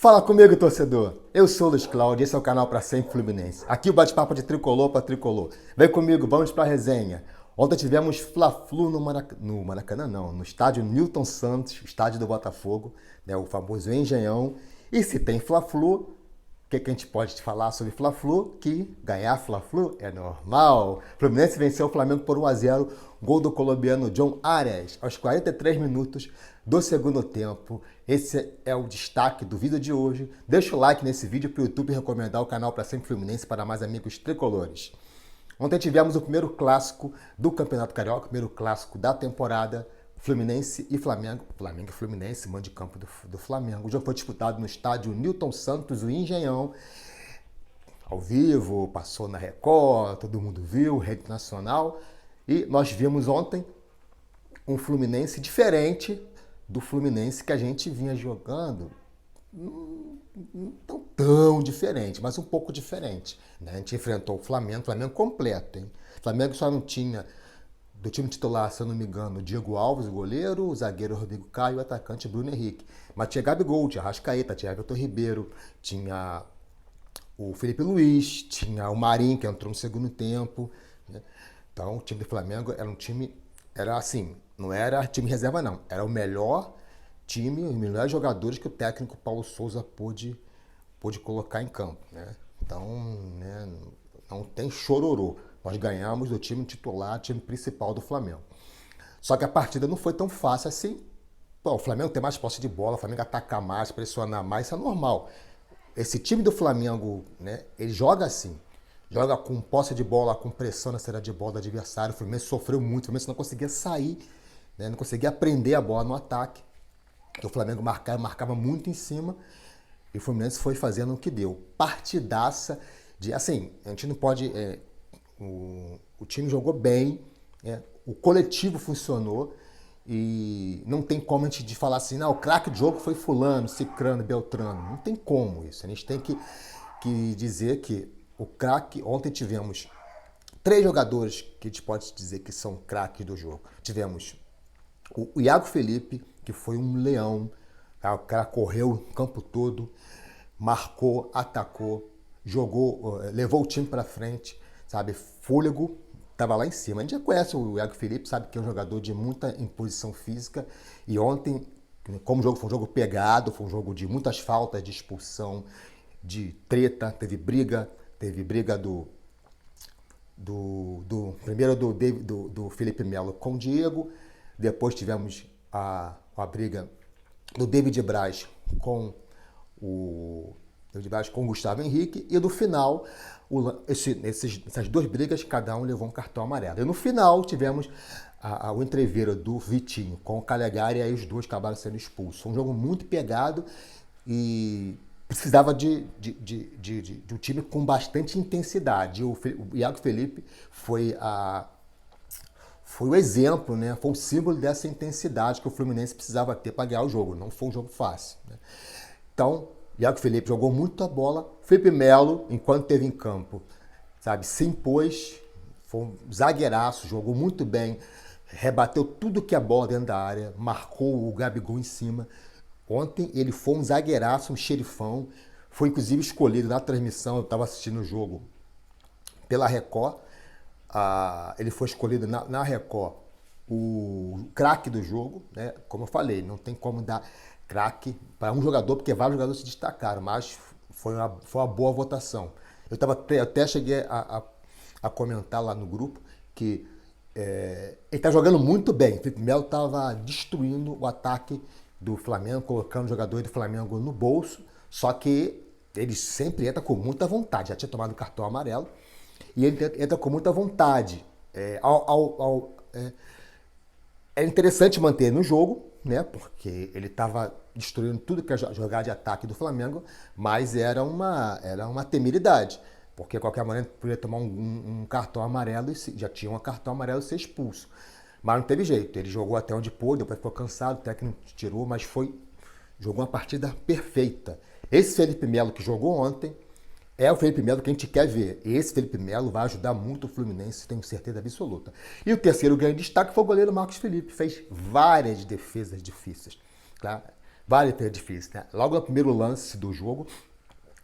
Fala comigo, torcedor. Eu sou o Luiz Cláudio, esse é o canal Pra Sempre Fluminense. Aqui o bate-papo de tricolor para tricolor. Vem comigo, vamos pra resenha. Ontem tivemos Fla-Flu no Maracanã, não, no estádio Newton Santos, estádio do Botafogo, né, o famoso Engenhão. E se tem Fla-Flu, o que a gente pode te falar sobre Fla-Flu? Que ganhar Fla-Flu é normal. O Fluminense venceu o Flamengo por 1-0, gol do colombiano John Arias, aos 43 minutos do segundo tempo. Esse é o destaque do vídeo de hoje. Deixa o like nesse vídeo para o YouTube recomendar o canal Pra Sempre Fluminense para mais amigos tricolores. Ontem tivemos o primeiro clássico do Campeonato Carioca, o primeiro clássico da temporada, Fluminense e Flamengo. Flamengo e Fluminense, mando de campo do Flamengo. O jogo foi disputado no estádio Newton Santos, o Engenhão. Ao vivo, passou na Record, todo mundo viu, rede nacional. E nós vimos ontem um Fluminense diferente do Fluminense que a gente vinha jogando. Não tão diferente, mas um pouco diferente, né? A gente enfrentou o Flamengo completo, hein? O Flamengo só não tinha, do time titular, se eu não me engano, Diego Alves, o goleiro, o zagueiro Rodrigo Caio e o atacante Bruno Henrique. Mas tinha Gabigol, tinha Arrascaeta, tinha Everton Ribeiro, tinha o Felipe Luiz, tinha o Marinho, que entrou no segundo tempo, né? Então o time do Flamengo era um time, era assim, não era time reserva não, era o melhor time, os melhores jogadores que o técnico Paulo Souza pôde colocar em campo, né? Então, né, não tem chororô. Nós ganhamos do time titular, time principal do Flamengo. Só que a partida não foi tão fácil assim. Pô, o Flamengo tem mais posse de bola, o Flamengo ataca mais, pressiona mais, isso é normal. Esse time do Flamengo, né, ele joga assim. Joga com posse de bola, com pressão na saída de bola do adversário. O Fluminense sofreu muito, o Fluminense não conseguia sair, né, não conseguia prender a bola no ataque. O Flamengo marcava muito em cima e o Fluminense foi fazendo o que deu. Partidaça de, assim, a gente não pode, o time jogou bem, o coletivo funcionou e não tem como a gente falar assim, não, o craque do jogo foi fulano, cicrano, beltrano. Não tem como isso. A gente tem que dizer que o craque, ontem tivemos 3 jogadores que a gente pode dizer que são craques do jogo. Tivemos o Iago Felipe, que foi um leão, tá? O cara correu o campo todo, marcou, atacou, jogou, levou o time para frente, sabe? Fôlego, estava lá em cima. A gente já conhece o Iago Felipe, sabe que é um jogador de muita imposição física. E ontem, como o jogo foi um jogo pegado, foi um jogo de muitas faltas, de expulsão, de treta, teve briga primeiro do Felipe Melo com o Diego, depois tivemos a briga do David Braz com o Gustavo Henrique, e no final, essas 2 brigas, cada um levou um cartão amarelo. E no final tivemos o entreveiro do Vitinho com o Calegari, e aí os 2 acabaram sendo expulsos. Foi um jogo muito pegado e precisava de um time com bastante intensidade. O Iago Felipe foi o exemplo, né? Foi o símbolo dessa intensidade que o Fluminense precisava ter para ganhar o jogo. Não foi um jogo fácil, né? Então, Iago Felipe jogou muito a bola. Felipe Melo, enquanto esteve em campo, sabe, se impôs, foi um zagueiraço, jogou muito bem, rebateu tudo que é bola dentro da área, marcou o Gabigol em cima. Ontem ele foi um zagueiraço, um xerifão. Foi inclusive escolhido na transmissão, eu estava assistindo o jogo pela Record. Ele foi escolhido na Record o craque do jogo, né? Como eu falei, não tem como dar craque para um jogador, porque vários jogadores se destacaram, mas foi uma boa votação. Eu até cheguei a comentar lá no grupo que ele está jogando muito bem. O Felipe Melo estava destruindo o ataque do Flamengo, colocando o jogador do Flamengo no bolso, só que ele sempre entra com muita vontade. Já tinha tomado o cartão amarelo e ele entra com muita vontade. É interessante manter no jogo, né? Porque ele estava destruindo tudo que é jogar de ataque do Flamengo, mas era uma temeridade, porque de qualquer maneira podia tomar um cartão amarelo, e já tinha um cartão amarelo e ser expulso. Mas não teve jeito, ele jogou até onde pôde, depois ficou cansado, o técnico tirou, mas jogou uma partida perfeita. Esse Felipe Melo que jogou ontem é o Felipe Melo que a gente quer ver. E esse Felipe Melo vai ajudar muito o Fluminense, tenho certeza absoluta. E o terceiro grande destaque foi o goleiro Marcos Felipe. Fez várias defesas difíceis. Tá? Várias defesas difíceis, né? Logo no primeiro lance do jogo,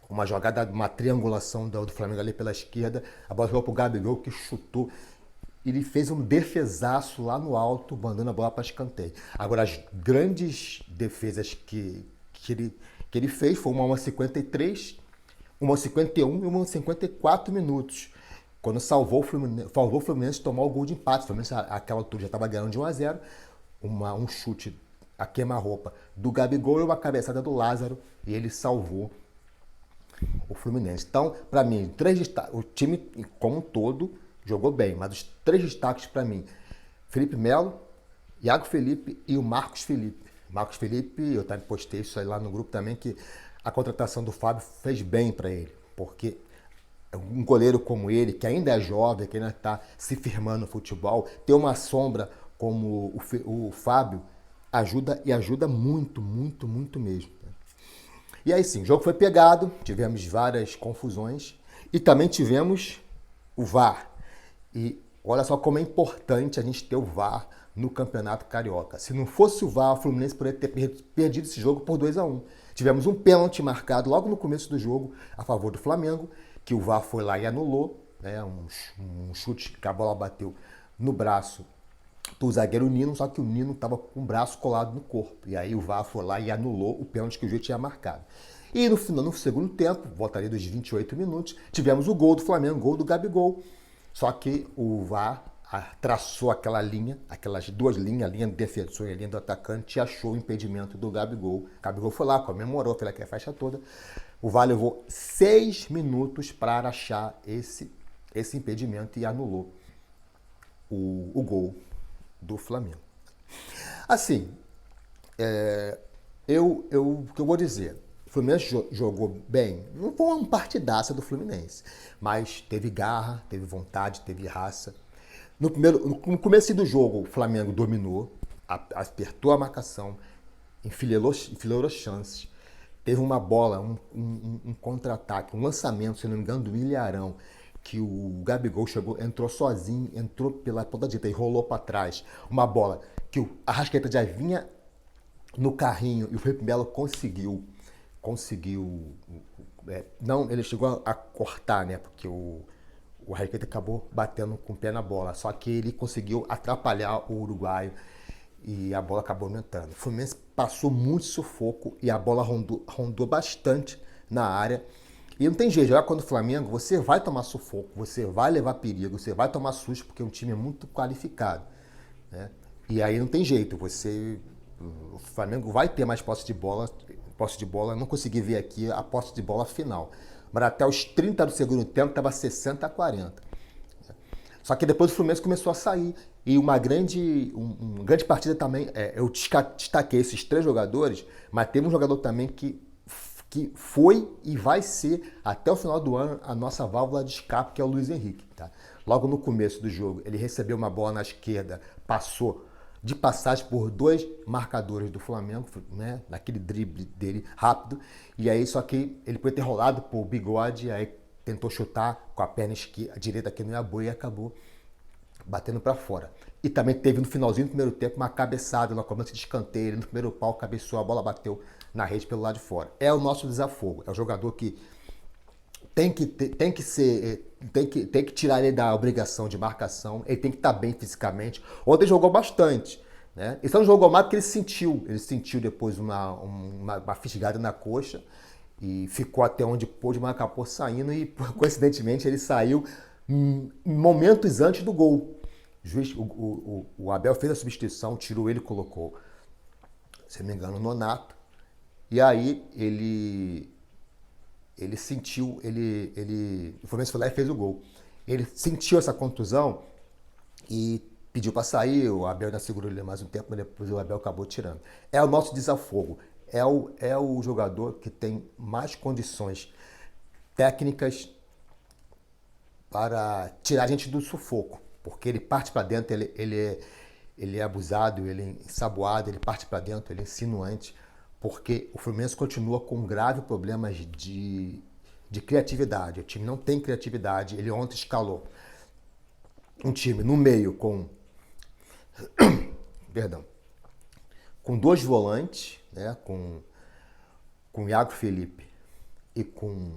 uma jogada, uma triangulação do Flamengo ali pela esquerda, a bola jogou pro Gabigol que chutou. Ele fez um defesaço lá no alto, mandando a bola para escanteio. Agora, as grandes defesas que ele fez foi uma aos 53, uma aos 51 e uma aos 54 minutos. Quando salvou o Fluminense tomar o gol de empate. O Fluminense, aquela altura, já estava ganhando de 1-0. Um chute a queima-roupa do Gabigol e uma cabeçada do Lázaro. E ele salvou o Fluminense. Então, para mim, o time como um todo jogou bem, mas os 3 destaques para mim: Felipe Melo, Iago Felipe e o Marcos Felipe. Marcos Felipe, eu também postei isso aí lá no grupo também, que a contratação do Fábio fez bem para ele, porque um goleiro como ele, que ainda é jovem, que ainda está se firmando no futebol, ter uma sombra como o Fábio ajuda muito, muito, muito mesmo. E aí sim, o jogo foi pegado, tivemos várias confusões e também tivemos o VAR. E olha só como é importante a gente ter o VAR no Campeonato Carioca. Se não fosse o VAR, o Fluminense poderia ter perdido esse jogo por 2-1. Tivemos um pênalti marcado logo no começo do jogo a favor do Flamengo, que o VAR foi lá e anulou, né? Um chute que a bola bateu no braço do zagueiro Nino, só que o Nino estava com o braço colado no corpo. E aí o VAR foi lá e anulou o pênalti que o juiz tinha marcado. E no segundo tempo, voltaria dos 28 minutos, tivemos o gol do Flamengo, o gol do Gabigol. Só que o VAR traçou aquela linha, aquelas 2 linhas, a linha do defensor e a linha do atacante, e achou o impedimento do Gabigol. O Gabigol foi lá, comemorou, fez aquela festa toda. O VAR levou 6 minutos para achar esse impedimento e anulou o gol do Flamengo. Assim, o que eu vou dizer, o Fluminense jogou bem, não foi uma partidaça do Fluminense, mas teve garra, teve vontade, teve raça. No começo do jogo, o Flamengo dominou, apertou a marcação, enfileirou as chances. Teve uma bola, um contra-ataque, um lançamento, se não me engano, do Ilharão, que o Gabigol entrou sozinho, entrou pela ponta direita e rolou para trás. Uma bola que o Arrascaeta já vinha no carrinho e o Felipe Melo conseguiu. Não, ele chegou a cortar, né? Porque o Arrascaeta acabou batendo com o pé na bola. Só que ele conseguiu atrapalhar o uruguaio e a bola acabou aumentando. O Fluminense passou muito sufoco e a bola rondou bastante na área. E não tem jeito, jogar contra o Flamengo, você vai tomar sufoco, você vai levar perigo, você vai tomar susto, porque é um time muito qualificado, né? E aí não tem jeito, o Flamengo vai ter mais posse de bola, eu não consegui ver aqui a posse de bola final. Mas até os 30 do segundo tempo estava 60-40. Só que depois o Fluminense começou a sair. E uma grande partida também, eu destaquei esses 3 jogadores, mas teve um jogador também que foi e vai ser, até o final do ano, a nossa válvula de escape, que é o Luiz Henrique. Tá? Logo no começo do jogo, ele recebeu uma bola na esquerda, passou de passagem por 2 marcadores do Flamengo, né? Naquele drible dele rápido, e aí só que ele podia ter rolado por Bigode, aí tentou chutar com a perna direita que não é boa e acabou batendo para fora. E também teve no finalzinho do primeiro tempo uma cabeçada, uma cobrança de escanteio, ele no primeiro pau cabeceou, a bola bateu na rede pelo lado de fora. É o nosso desafogo, é o jogador que tem que tirar ele da obrigação de marcação, ele tem que estar bem fisicamente. Ontem jogou bastante, né? Ele só não jogou mais porque ele sentiu depois uma fisgada na coxa e ficou até onde pôde, mas acabou saindo e coincidentemente ele saiu momentos antes do gol. O Abel fez a substituição, tirou ele e colocou, se não me engano, o Nonato. E aí ele sentiu, o Fluminense foi lá e fez o gol. Ele sentiu essa contusão e pediu para sair, o Abel ainda segurou ele mais um tempo, mas depois o Abel acabou tirando. É o nosso desafogo, é o jogador que tem mais condições técnicas para tirar a gente do sufoco, porque ele parte para dentro, ele é abusado, ele é ensaboado, ele parte para dentro, ele é insinuante, porque o Fluminense continua com graves problemas de criatividade. O time não tem criatividade. Ele ontem escalou um time no meio com com dois volantes, né, com o Iago Felipe e com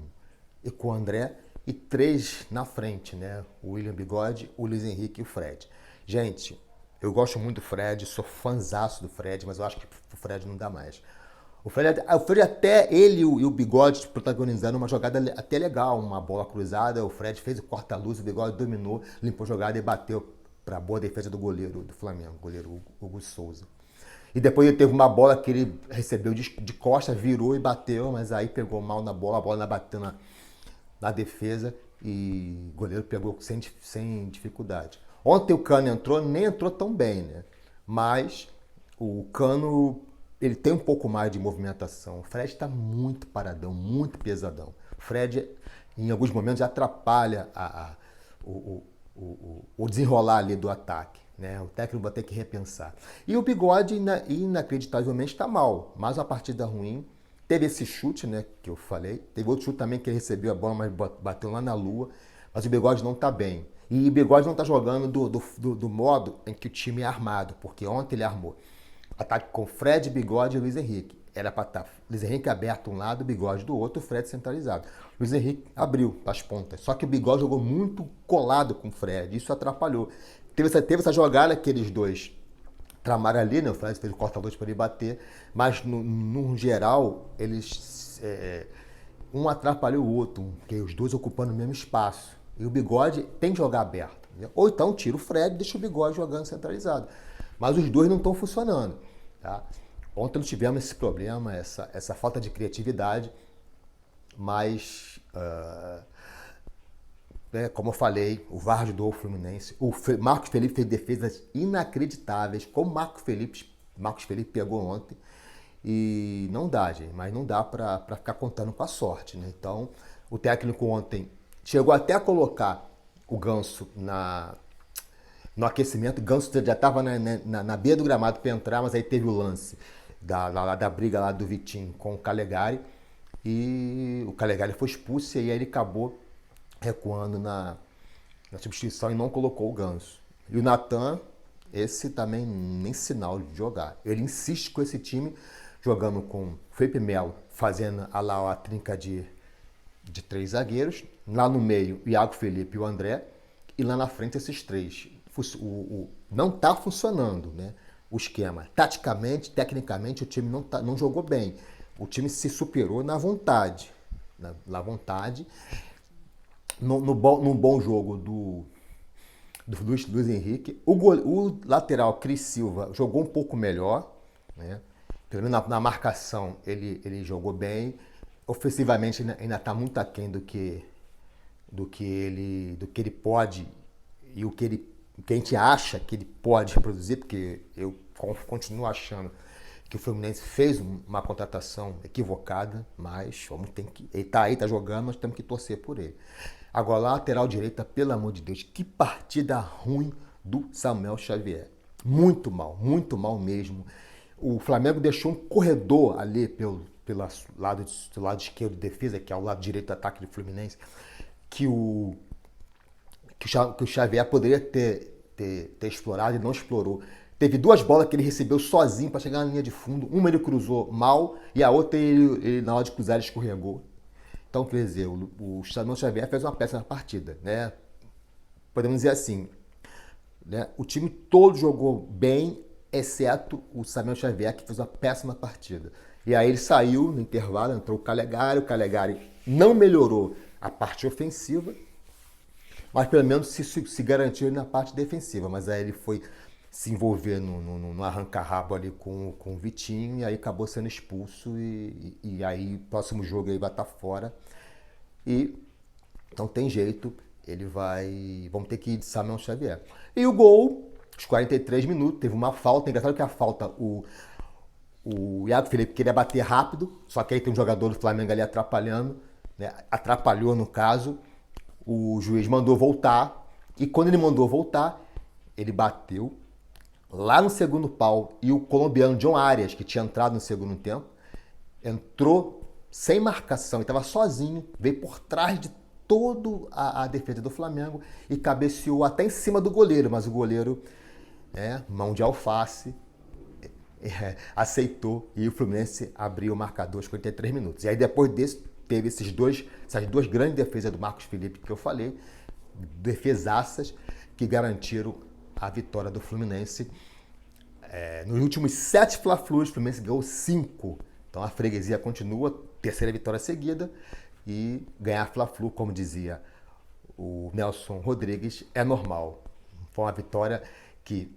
o André, e três na frente, né? O William Bigode, o Luiz Henrique e o Fred. Gente, eu gosto muito do Fred, sou fãzaço do Fred, mas eu acho que o Fred não dá mais. O Fred até ele e o Bigode protagonizaram uma jogada até legal, uma bola cruzada, o Fred fez o corta-luz, o Bigode dominou, limpou a jogada e bateu para a boa defesa do goleiro do Flamengo, o goleiro Hugo Souza. E depois ele teve uma bola que ele recebeu de costas, virou e bateu, mas aí pegou mal na bola, a bola bateu na defesa e o goleiro pegou sem dificuldade. Ontem o Cano entrou, nem entrou tão bem, né? Mas o Cano, ele tem um pouco mais de movimentação. O Fred está muito paradão, muito pesadão. O Fred, em alguns momentos, atrapalha o desenrolar ali do ataque. Né? O técnico vai ter que repensar. E o Bigode, inacreditavelmente, está mal. Mas a partida ruim. Teve esse chute, né, que eu falei. Teve outro chute também que ele recebeu a bola, mas bateu lá na lua. Mas o Bigode não está bem. E o Bigode não está jogando do modo em que o time é armado. Porque ontem ele armou ataque com Fred, Bigode e Luiz Henrique. Era para estar Luiz Henrique aberto um lado, Bigode do outro, o Fred centralizado. Luiz Henrique abriu as pontas. Só que o Bigode jogou muito colado com o Fred. Isso atrapalhou. Teve essa jogada que eles dois tramaram ali, né? O Fred fez o corta-luz para ele bater, mas no geral, eles um atrapalhou o outro, porque os dois ocupando o mesmo espaço. E o Bigode tem que jogar aberto. Né? Ou então tira o Fred e deixa o Bigode jogando centralizado. Mas os dois não estão funcionando. Tá? Ontem nós tivemos esse problema, essa falta de criatividade, mas como eu falei, o VAR ajudou o Fluminense. O Marcos Felipe fez defesas inacreditáveis, como o Marcos Felipe pegou ontem. E não dá, gente, mas não dá para ficar contando com a sorte. Né? Então, o técnico ontem chegou até a colocar o Ganso no aquecimento. O Ganso já estava na beira do gramado para entrar, mas aí teve o lance da briga lá do Vitinho com o Calegari. E o Calegari foi expulso e aí ele acabou recuando na substituição e não colocou o Ganso. E o Natan, esse também nem sinal de jogar. Ele insiste com esse time, jogando com Felipe Melo, fazendo a trinca de três zagueiros. Lá no meio, o Iago Felipe e o André. E lá na frente, esses três. Não está funcionando, né? O esquema. Taticamente, tecnicamente, o time não jogou bem. O time se superou na vontade. Na vontade. No bom jogo do Luiz Henrique. O lateral Cris Silva jogou um pouco melhor, né? Pelo menos na marcação ele jogou bem. Ofensivamente ainda está muito aquém do que ele pode e o que a gente acha que ele pode reproduzir, porque eu continuo achando que o Fluminense fez uma contratação equivocada, mas ele está aí, está jogando, mas temos que torcer por ele. Agora, lateral direita, pelo amor de Deus, que partida ruim do Samuel Xavier. Muito mal mesmo. O Flamengo deixou um corredor ali pelo lado esquerdo de defesa, que é o lado direito do ataque do Fluminense, que o Xavier poderia ter explorado e não explorou. Teve duas bolas que ele recebeu sozinho para chegar na linha de fundo. Uma ele cruzou mal e a outra ele na hora de cruzar, ele escorregou. Então, quer dizer, o Samuel Xavier fez uma péssima partida, né? Podemos dizer assim, né? O time todo jogou bem, exceto o Samuel Xavier, que fez uma péssima partida. E aí ele saiu no intervalo, entrou o Calegari não melhorou a parte ofensiva, mas pelo menos se garantiu na parte defensiva. Mas aí ele foi se envolver no arranca-rabo ali com o Vitinho e aí acabou sendo expulso e aí próximo jogo ele vai estar fora e não tem jeito, vamos ter que ir de Samuel Xavier. E o gol, os 43 minutos, teve uma falta, engraçado que a falta, o Iago Felipe queria bater rápido, só que aí tem um jogador do Flamengo ali atrapalhando, né? Atrapalhou no caso, o juiz mandou voltar e quando ele mandou voltar, ele bateu lá no segundo pau e o colombiano John Arias, que tinha entrado no segundo tempo, entrou sem marcação, ele estava sozinho, veio por trás de toda a defesa do Flamengo e cabeceou até em cima do goleiro, mas o goleiro, mão de alface, aceitou e o Fluminense abriu o marcador aos 43 minutos. E aí depois desse, teve essas duas grandes defesas do Marcos Felipe que eu falei, defesaças que garantiram a vitória do Fluminense. Nos últimos 7 Fla-Flus, o Fluminense ganhou 5. Então a freguesia continua, terceira vitória seguida, e ganhar Fla-Flu, como dizia o Nelson Rodrigues, é normal. Foi uma vitória que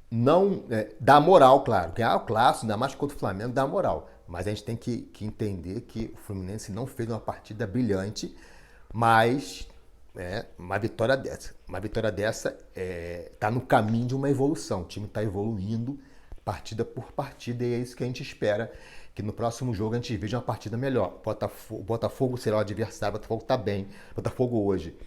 não dá moral, claro. Ganhar o clássico, ainda mais contra o Flamengo, dá moral. Mas a gente tem que entender que o Fluminense não fez uma partida brilhante, mas uma vitória dessa está no caminho de uma evolução. O time está evoluindo partida por partida e é isso que a gente espera, que no próximo jogo a gente veja uma partida melhor. O Botafogo será o adversário, o Botafogo está bem. O Botafogo hoje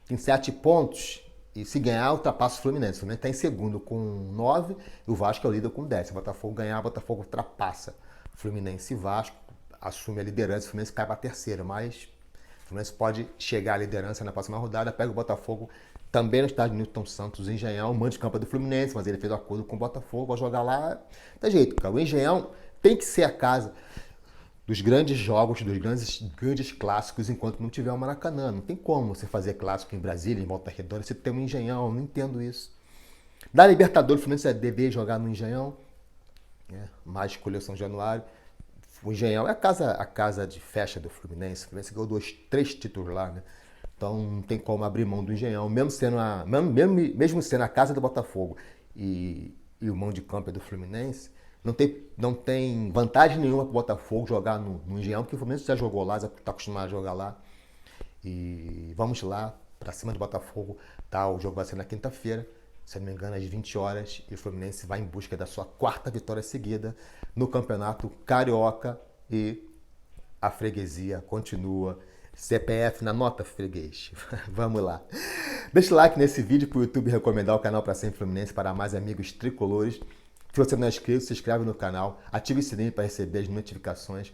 tem 7 pontos e se ganhar ultrapassa o Fluminense. O Fluminense está em segundo com 9 e o Vasco é o líder com 10. Se o Botafogo ganhar, o Botafogo ultrapassa Fluminense e Vasco, assume a liderança, o Fluminense cai para a terceira, mas o Fluminense pode chegar à liderança na próxima rodada, pega o Botafogo também no estádio Newton Santos, Engenhão, o mando de campo do Fluminense, mas ele fez um acordo com o Botafogo, vai jogar lá, tem jeito, cara. O Engenhão tem que ser a casa dos grandes jogos, dos grandes clássicos, enquanto não tiver o Maracanã. Não tem como você fazer clássico em Brasília, em Volta Redonda, você tem um Engenhão, eu não entendo isso. Da Libertadores, o Fluminense deve jogar no Engenhão, mais escolheu São Januário. O Engenhão é a casa de festa do Fluminense. O Fluminense ganhou 3 títulos lá, né? Então não tem como abrir mão do Engenhão, mesmo sendo a casa do Botafogo e o mão de campo é do Fluminense. Não tem vantagem nenhuma para o Botafogo jogar no Engenhão, porque o Fluminense já jogou lá, já está acostumado a jogar lá. E vamos lá, para cima do Botafogo. Tá? O jogo vai ser na quinta-feira, se não me engano, às 20 horas. E o Fluminense vai em busca da sua 4ª vitória seguida no Campeonato Carioca. E a freguesia continua. CPF na nota, freguês. Vamos lá. Deixa o like nesse vídeo para o YouTube recomendar o canal Pra Sempre Fluminense para mais amigos tricolores. Se você não é inscrito, se inscreve no canal, ative o sininho para receber as notificações,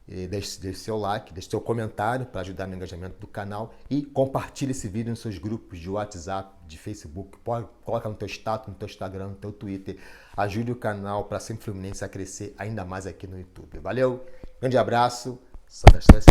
e deixe seu like, deixe seu comentário para ajudar no engajamento do canal e compartilhe esse vídeo nos seus grupos de WhatsApp, de Facebook, coloca no teu status, no teu Instagram, no teu Twitter. Ajude o canal Pra Sempre Fluminense a crescer ainda mais aqui no YouTube. Valeu, grande abraço, saudações.